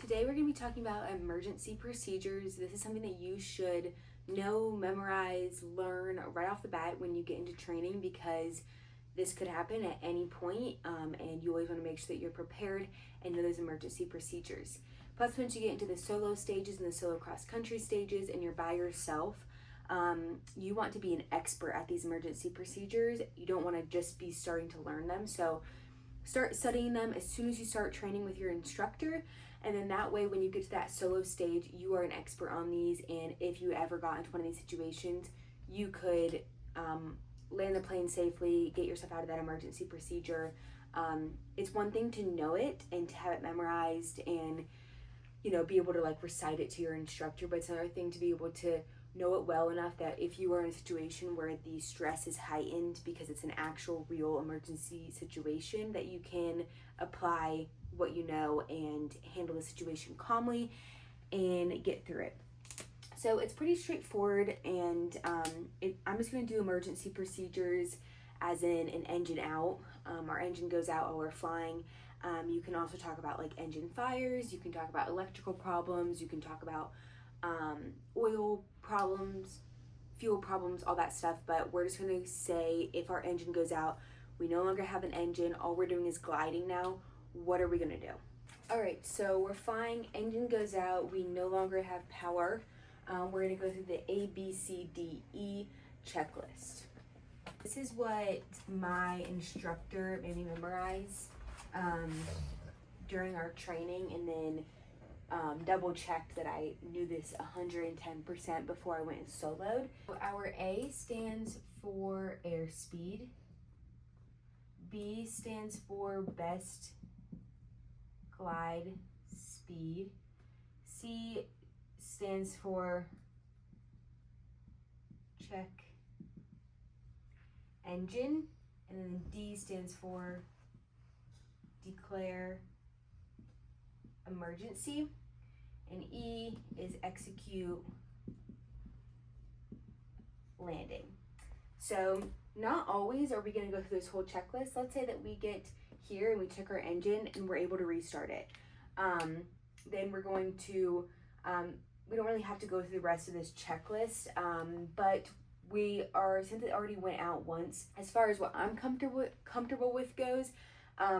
Today we're going to be talking about emergency procedures. This is something that you should know, memorize, learn right off the bat when you get into training, because this could happen at any point, and you always want to make sure that you're prepared and know those emergency procedures. Plus, once you get into the solo stages and the solo cross-country stages and you're by yourself, you want to be an expert at these emergency procedures. You don't want to just be starting to learn them. So start studying them as soon as you start training with your instructor, and then that way when you get to that solo stage, you are an expert on these, and if you ever got into one of these situations, you could land the plane safely, get yourself out of that emergency procedure. It's one thing to know it and to have it memorized and be able to recite it to your instructor, but it's another thing to be able to know it well enough that if you are in a situation where the stress is heightened because it's an actual real emergency situation, that you can apply what you know and handle the situation calmly and get through it. So it's pretty straightforward, and I'm just going to do emergency procedures as in an engine out. Our engine goes out while we're flying. You can also talk about engine fires, you can talk about electrical problems, you can talk about oil problems, fuel problems, all that stuff, but we're just going to say if our engine goes out, we no longer have an engine, all we're doing is gliding now, what are we going to do? Alright, so we're flying, engine goes out, we no longer have power. We're going to go through the ABCDE checklist. This is what my instructor made me memorize during our training, and then double checked that I knew this 110% before I went and soloed. Our A stands for airspeed. B stands for best glide speed. C stands for check engine. And then D stands for declare emergency, and E is execute landing. So not always are we going to go through this whole checklist. Let's say that we get here and we check our engine and we're able to restart it. Then we're going to, we don't really have to go through the rest of this checklist, but since it already went out once, as far as what I'm comfortable with goes,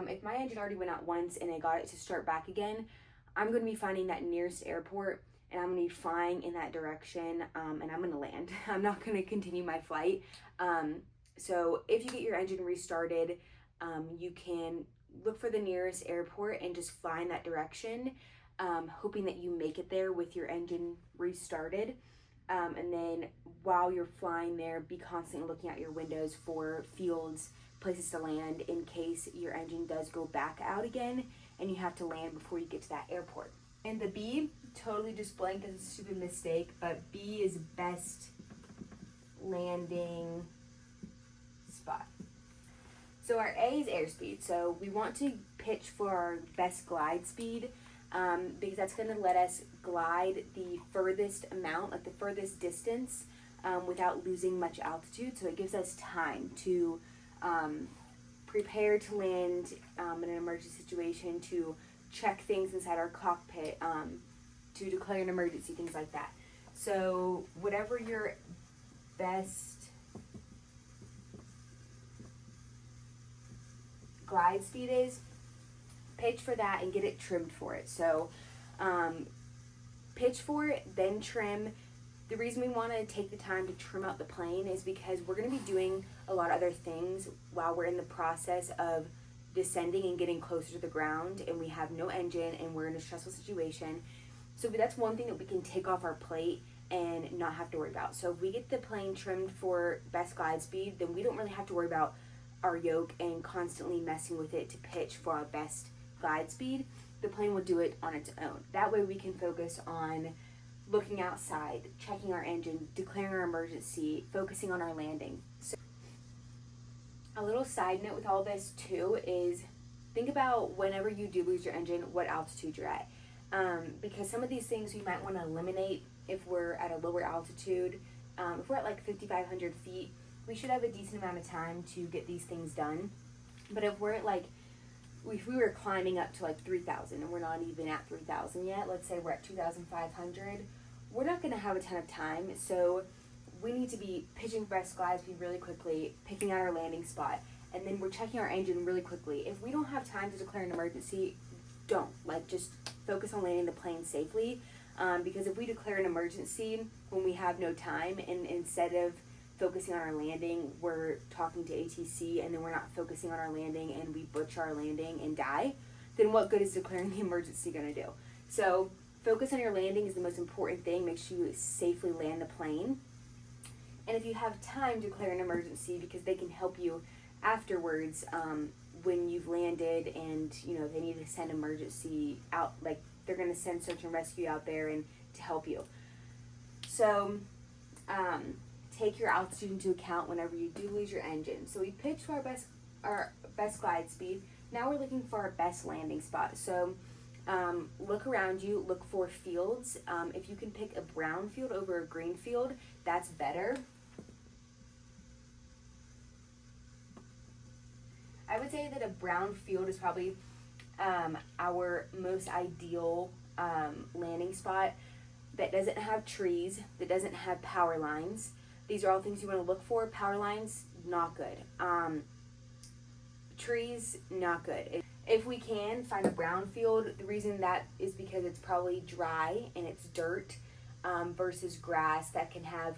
if my engine already went out once and I got it to start back again, I'm going to be finding that nearest airport and I'm going to be flying in that direction, and I'm going to land. I'm not going to continue my flight. So if you get your engine restarted, you can look for the nearest airport and just fly in that direction, hoping that you make it there with your engine restarted. And then while you're flying there, be constantly looking out your windows for fields, places to land in case your engine does go back out again and you have to land before you get to that airport. And the B, totally just blank as a stupid mistake, but B is best landing spot. So our A is airspeed, so we want to pitch for our best glide speed, because that's going to let us glide the furthest amount, the furthest distance, without losing much altitude. So it gives us time to prepare to land in an emergency situation, to check things inside our cockpit, to declare an emergency, things like that. So whatever your best glide speed is, pitch for that and get it trimmed for it. So pitch for it, then trim. The reason we want to take the time to trim out the plane is because we're going to be doing a lot of other things while we're in the process of descending and getting closer to the ground, and we have no engine and we're in a stressful situation. So that's one thing that we can take off our plate and not have to worry about. So if we get the plane trimmed for best glide speed, then we don't really have to worry about our yoke and constantly messing with it to pitch for our best glide speed. The plane will do it on its own. That way we can focus on looking outside, checking our engine, declaring our emergency, focusing on our landing. So a little side note with all this too is think about whenever you do lose your engine, what altitude you're at. Because some of these things we might want to eliminate if we're at a lower altitude. If we're at 5,500 feet, we should have a decent amount of time to get these things done. But if we're at if we were climbing up to like 3,000 and we're not even at 3,000 yet, let's say we're at 2,500, we're not going to have a ton of time. So we need to be pitching best glide speed really quickly, picking out our landing spot, and then we're checking our engine really quickly. If we don't have time to declare an emergency, don't. Like, just focus on landing the plane safely, because if we declare an emergency when we have no time, and instead of focusing on our landing, we're talking to ATC, and then we're not focusing on our landing, and we butcher our landing and die, then what good is declaring the emergency going to do? So focus on your landing is the most important thing. Make sure you safely land the plane. And if you have time, declare an emergency, because they can help you afterwards, when you've landed, and they need to send emergency out, like they're going to send search and rescue out there and to help you. So take your altitude into account whenever you do lose your engine. So we pitched to our best glide speed. Now we're looking for our best landing spot. So look around you, look for fields. If you can pick a brown field over a green field, that's better. I would say that a brown field is probably our most ideal landing spot that doesn't have trees, that doesn't have power lines. These are all things you want to look for. Power lines, not good. Trees, not good. If we can find a brown field, the reason that is because it's probably dry and it's dirt, versus grass that can have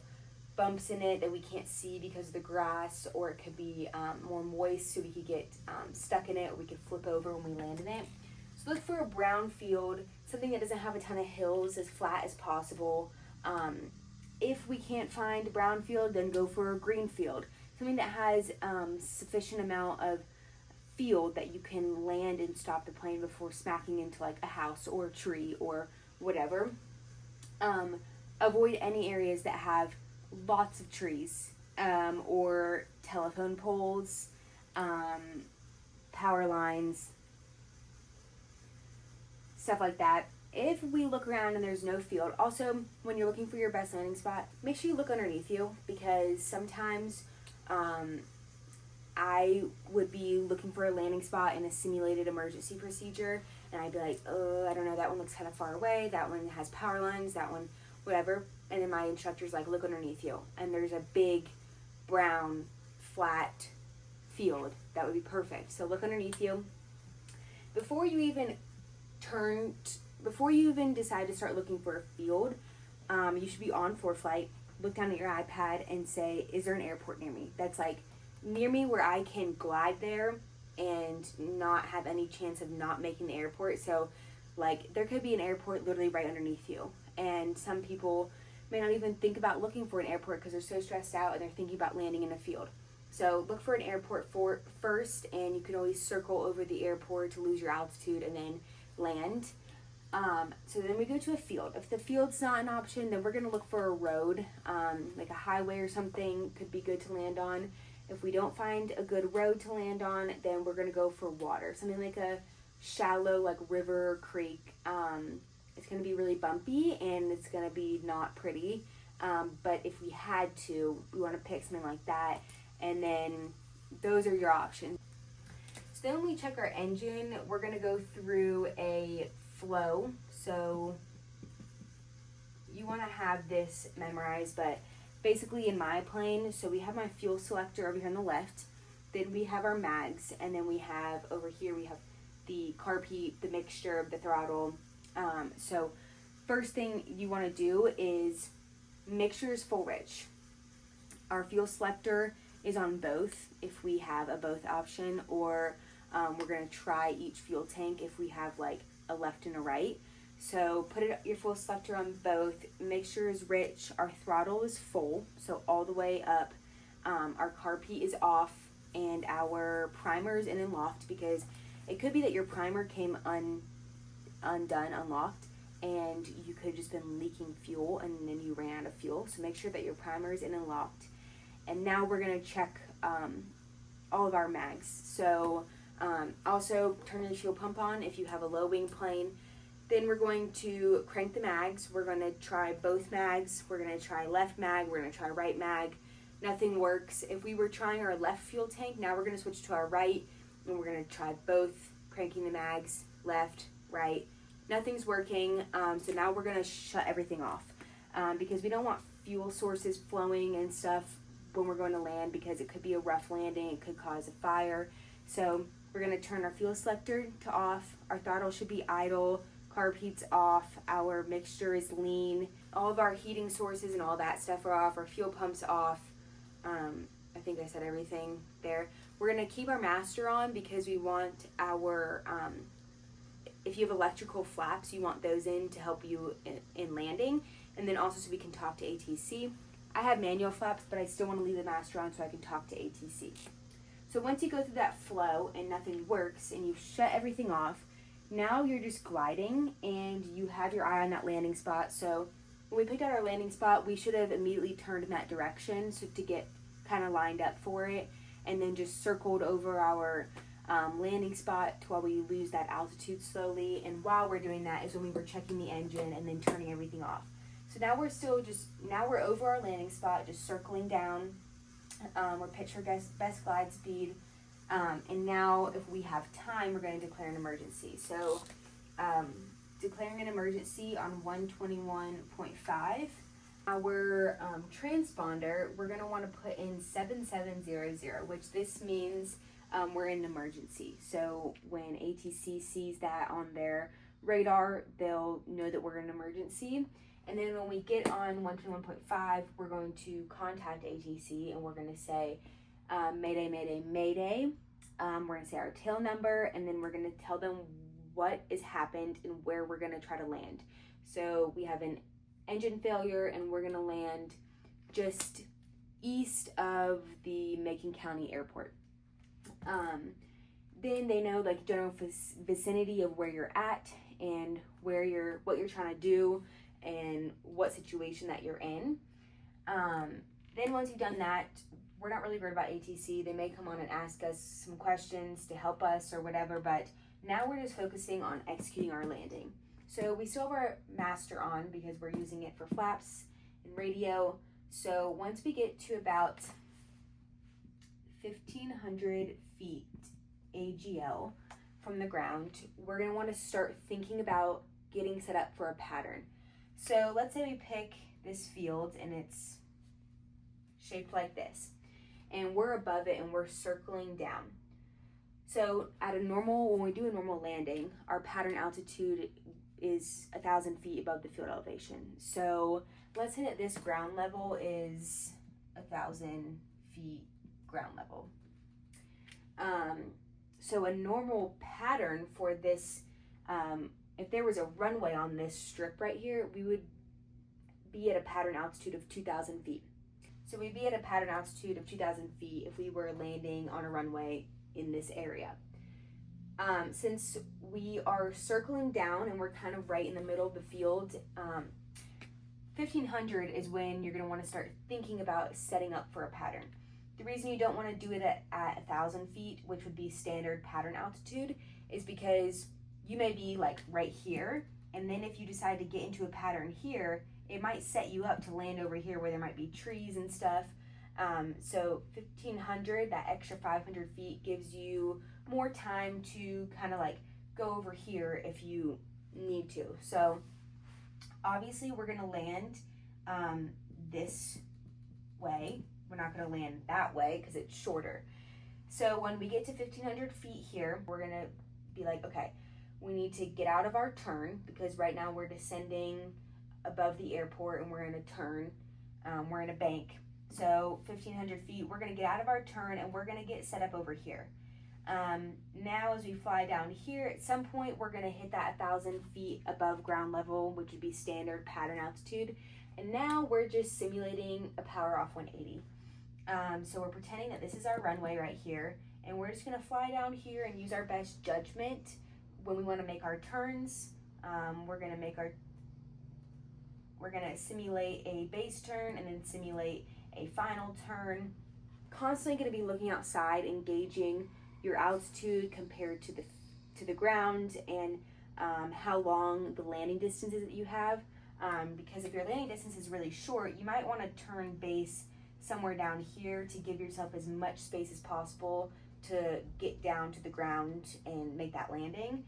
bumps in it that we can't see because of the grass, or it could be more moist, so we could get stuck in it, or we could flip over when we land in it. So look for a brown field, something that doesn't have a ton of hills, as flat as possible. If we can't find a brown field, then go for a green field, something that has sufficient amount of field that you can land and stop the plane before smacking into like a house or a tree or whatever. Avoid any areas that have lots of trees, or telephone poles, power lines, stuff like that. If we look around and there's no field, also when you're looking for your best landing spot, make sure you look underneath you, because sometimes I would be looking for a landing spot in a simulated emergency procedure, and I'd be like, I don't know, that one looks kind of far away, that one has power lines, that one, whatever. And then my instructor's like, look underneath you, and there's a big brown flat field. That would be perfect. So look underneath you. Before you even decide to start looking for a field, you should be on ForeFlight, look down at your iPad and say, is there an airport near me? That's like near me where I can glide there and not have any chance of not making the airport. So like there could be an airport literally right underneath you, and some people may not even think about looking for an airport because they're so stressed out and they're thinking about landing in a field. So look for an airport first, and you can always circle over the airport to lose your altitude and then land. So then we go to a field. If the field's not an option, then we're going to look for a road, like a highway or something could be good to land on. If we don't find a good road to land on, then we're going to go for water, something like a shallow like river or creek. It's going to be really bumpy and it's going to be not pretty, but if we had to, we want to pick something like that, and then those are your options. So then when we check our engine, we're going to go through a flow. So you want to have this memorized, but basically in my plane, so we have my fuel selector over here on the left, then we have our mags, and then we have over here we have the carb heat, the mixture, the throttle. So first thing you want to do is mixture is full rich. Our fuel selector is on both if we have a both option, or we're going to try each fuel tank if we have like a left and a right. So put your fuel selector on both. Mixture is rich. Our throttle is full, so all the way up. Our carb heat is off, and our primer is in and locked, because it could be that your primer came unlocked, and you could have just been leaking fuel and then you ran out of fuel. So make sure that your primer is in and locked. And now we're going to check all of our mags. So also turn the fuel pump on if you have a low wing plane. Then we're going to crank the mags. We're going to try both mags. We're going to try left mag. We're going to try right mag. Nothing works. If we were trying our left fuel tank, now we're going to switch to our right, and we're going to try both, cranking the mags left, right. Nothing's working, so now we're gonna shut everything off because we don't want fuel sources flowing and stuff when we're going to land, because it could be a rough landing, it could cause a fire. So we're gonna turn our fuel selector to off, our throttle should be idle, carb heat's off, our mixture is lean, all of our heating sources and all that stuff are off, our fuel pump's off. I think I said everything there. We're gonna keep our master on because we want our, if you have electrical flaps, you want those in to help you in landing, and then also so we can talk to ATC. I have manual flaps, but I still want to leave the master on so I can talk to ATC. So once you go through that flow and nothing works and you've shut everything off, now you're just gliding and you have your eye on that landing spot. So when we picked out our landing spot, we should have immediately turned in that direction so to get kind of lined up for it, and then just circled over our landing spot while we lose that altitude slowly. And while we're doing that is when we were checking the engine and then turning everything off. So now we're still now we're over our landing spot, just circling down. We're pitching our best glide speed. And now if we have time, we're going to declare an emergency. So declaring an emergency on 121.5. Our transponder, we're going to want to put in 7700, which this means we're in an emergency. So when ATC sees that on their radar, they'll know that we're in an emergency. And then when we get on 121.5, we're going to contact ATC and we're going to say, Mayday, Mayday, Mayday. We're going to say our tail number, and then we're going to tell them what has happened and where we're going to try to land. So we have an engine failure and we're going to land just east of the Macon County Airport. Then they know like general vicinity of where you're at and what you're trying to do and what situation that you're in. Then once you've done that, we're not really worried about ATC. They may come on and ask us some questions to help us or whatever, but now we're just focusing on executing our landing. So we still have our master on because we're using it for flaps and radio. So once we get to about 1,500 feet AGL from the ground, we're gonna wanna start thinking about getting set up for a pattern. So let's say we pick this field and it's shaped like this, and we're above it and we're circling down. So when we do a normal landing, our pattern altitude is 1,000 feet above the field elevation. So let's say that this ground level is 1,000 feet ground level. So a normal pattern for this, if there was a runway on this strip right here, we would be at a pattern altitude of 2,000 feet. So we'd be at a pattern altitude of 2,000 feet if we were landing on a runway in this area. Since we are circling down and we're kind of right in the middle of the field, 1,500 is when you're going to want to start thinking about setting up for a pattern. The reason you don't want to do it at 1,000 feet, which would be standard pattern altitude, is because you may be like right here, and then if you decide to get into a pattern here, it might set you up to land over here where there might be trees and stuff. So 1,500, that extra 500 feet gives you more time to kind of like go over here if you need to. So obviously we're gonna land this way. We're not gonna land that way because it's shorter. So when we get to 1,500 feet here, we're gonna be like, okay, we need to get out of our turn because right now we're descending above the airport and we're in a turn, we're in a bank. So 1,500 feet, we're gonna get out of our turn and we're gonna get set up over here. Now as we fly down here, at some point we're gonna hit that 1,000 feet above ground level, which would be standard pattern altitude. And now we're just simulating a power off 180. So we're pretending that this is our runway right here, and we're just gonna fly down here and use our best judgment when we wanna make our turns. We're gonna simulate a base turn and then simulate a final turn. Constantly gonna be looking outside and gauging your altitude compared to the ground and how long the landing distance is that you have. Because if your landing distance is really short, you might want to turn base somewhere down here to give yourself as much space as possible to get down to the ground and make that landing.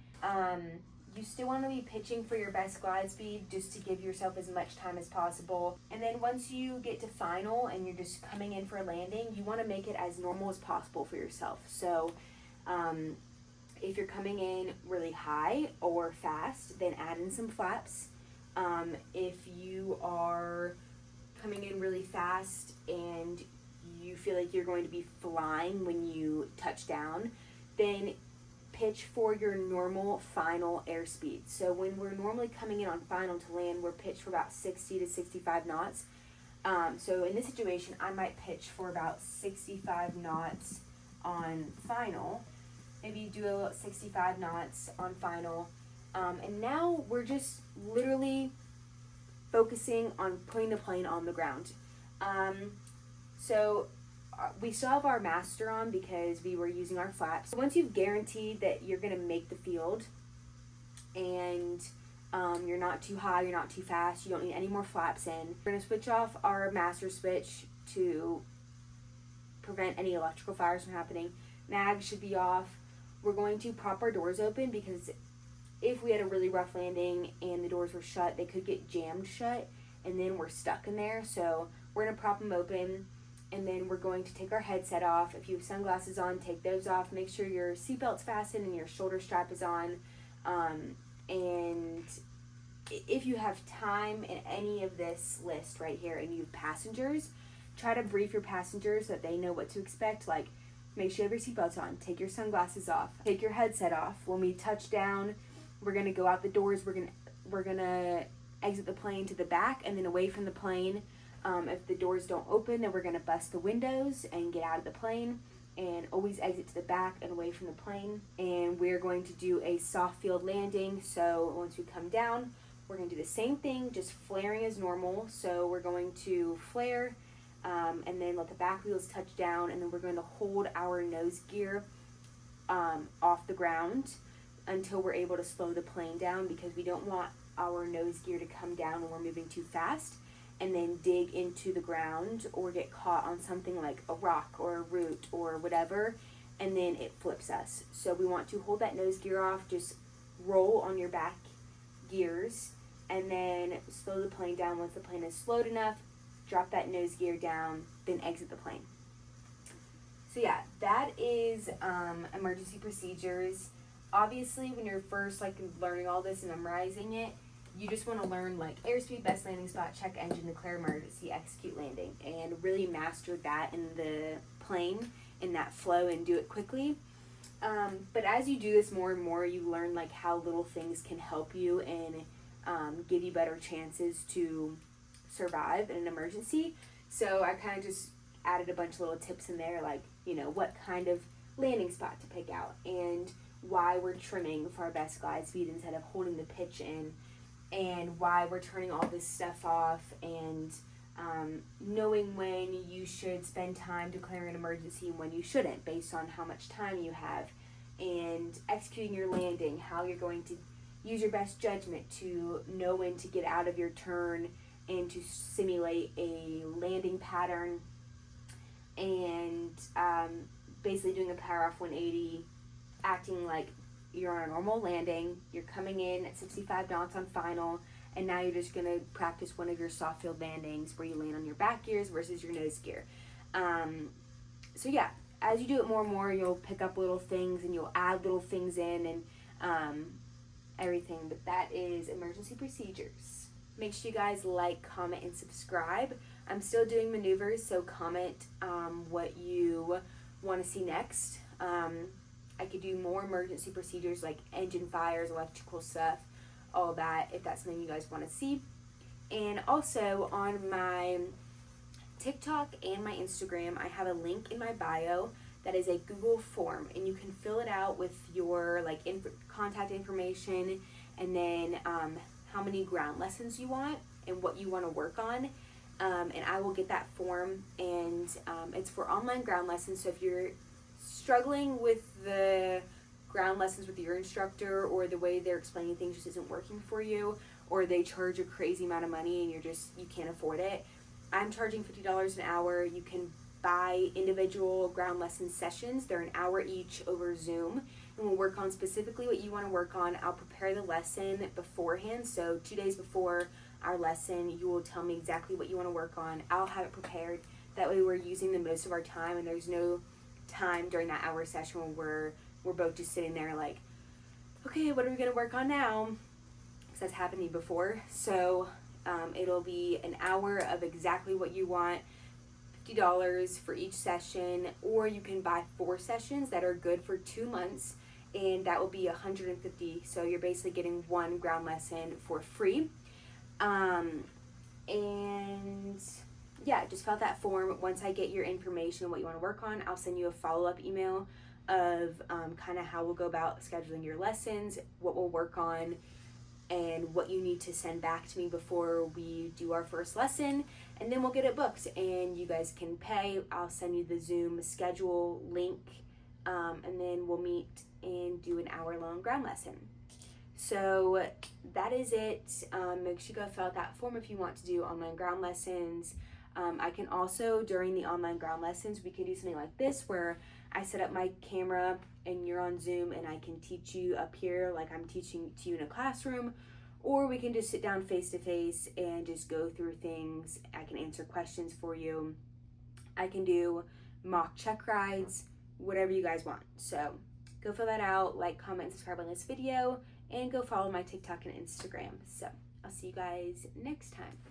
You still want to be pitching for your best glide speed just to give yourself as much time as possible. And then once you get to final and you're just coming in for a landing, you want to make it as normal as possible for yourself. So if you're coming in really high or fast, then add in some flaps. If you are coming in really fast and you feel like you're going to be flying when you touch down, then pitch for your normal final airspeed. So when we're normally coming in on final to land, we're pitched for about 60 to 65 knots. So in this situation, I might pitch for about 65 knots on final. Maybe do a 65 knots on final. And now we're just literally focusing on putting the plane on the ground. So we still have our master on because we were using our flaps. Once you've guaranteed that you're going to make the field and you're not too high, you're not too fast, you don't need any more flaps in, we're going to switch off our master switch to prevent any electrical fires from happening. Mag should be off. We're going to prop our doors open because if we had a really rough landing and the doors were shut, they could get jammed shut and then we're stuck in there. So we're going to prop them open. And then we're going to take our headset off. If you have sunglasses on, take those off. Make sure your seatbelt's fastened and your shoulder strap is on. And if you have time in any of this list right here and you have passengers, try to brief your passengers so that they know what to expect. Like, make sure you have your seatbelts on. Take your sunglasses off. Take your headset off. When we touch down, we're going to go out the doors. We're gonna exit the plane to the back and then away from the plane. If the doors don't open, then we're going to bust the windows and get out of the plane, and always exit to the back and away from the plane. And we're going to do a soft field landing. So once we come down, we're going to do the same thing, just flaring as normal. So we're going to flare and then let the back wheels touch down, and then we're going to hold our nose gear off the ground until we're able to slow the plane down, because we don't want our nose gear to come down when we're moving too fast and then dig into the ground or get caught on something like a rock or a root or whatever, and then it flips us. So we want to hold that nose gear off, just roll on your back gears, and then slow the plane down. Once the plane is slowed enough, drop that nose gear down, then exit the plane. So yeah, that is emergency procedures. Obviously, when you're first learning all this and memorizing it, you just want to learn airspeed, best landing spot, check engine, declare emergency, execute landing, and really master that in the plane, in that flow, and do it quickly. But as you do this more and more, you learn how little things can help you and give you better chances to survive in an emergency. So I kind of just added a bunch of little tips in there, what kind of landing spot to pick out and why we're trimming for our best glide speed instead of holding the pitch in, and why we're turning all this stuff off, and knowing when you should spend time declaring an emergency and when you shouldn't based on how much time you have, and executing your landing, how you're going to use your best judgment to know when to get out of your turn and to simulate a landing pattern, and basically doing a power off 180, acting like you're on a normal landing, you're coming in at 65 knots on final, and now you're just going to practice one of your soft field landings where you land on your back gears versus your nose gear. So yeah, as you do it more and more, you'll pick up little things and you'll add little things in and everything, but that is emergency procedures. Make sure you guys like, comment, and subscribe. I'm still doing maneuvers, so comment what you want to see next. I could do more emergency procedures like engine fires, electrical stuff, all that, if that's something you guys want to see. And also on my TikTok and my Instagram, I have a link in my bio that is a Google form, and you can fill it out with your contact information, and then how many ground lessons you want and what you want to work on. And I will get that form, and it's for online ground lessons. So if you're struggling with the ground lessons with your instructor, or the way they're explaining things just isn't working for you, or they charge a crazy amount of money and you can't afford it, I'm charging $50 an hour. You can individual ground lesson sessions. They're an hour each over Zoom, and we'll work on specifically what you want to work on. I'll prepare the lesson beforehand, so 2 days before our lesson, you will tell me exactly what you want to work on. I'll have it prepared. That way we're using the most of our time, and there's no time during that hour session where we're both just sitting there like, okay, what are we going to work on now? Because that's happened to me before. So it'll be an hour of exactly what you want, $50 for each session, or you can buy 4 sessions that are good for 2 months, and that will be $150. So you're basically getting 1 ground lesson for free. And yeah, just fill out that form. Once I get your information and what you want to work on, I'll send you a follow-up email of kind of how we'll go about scheduling your lessons, what we'll work on, and what you need to send back to me before we do our first lesson, and then we'll get it booked and you guys can pay. I'll send you the Zoom schedule link, and then we'll meet and do an hour-long ground lesson. So that is it. Make sure you go fill out that form if you want to do online ground lessons. I can also, during the online ground lessons, we can do something like this where I set up my camera and you're on Zoom and I can teach you up here like I'm teaching to you in a classroom, or we can just sit down face to face and just go through things. I can answer questions for you. I can do mock check rides, whatever you guys want. So go fill that out, like, comment, subscribe on this video, and go follow my TikTok and Instagram. So I'll see you guys next time.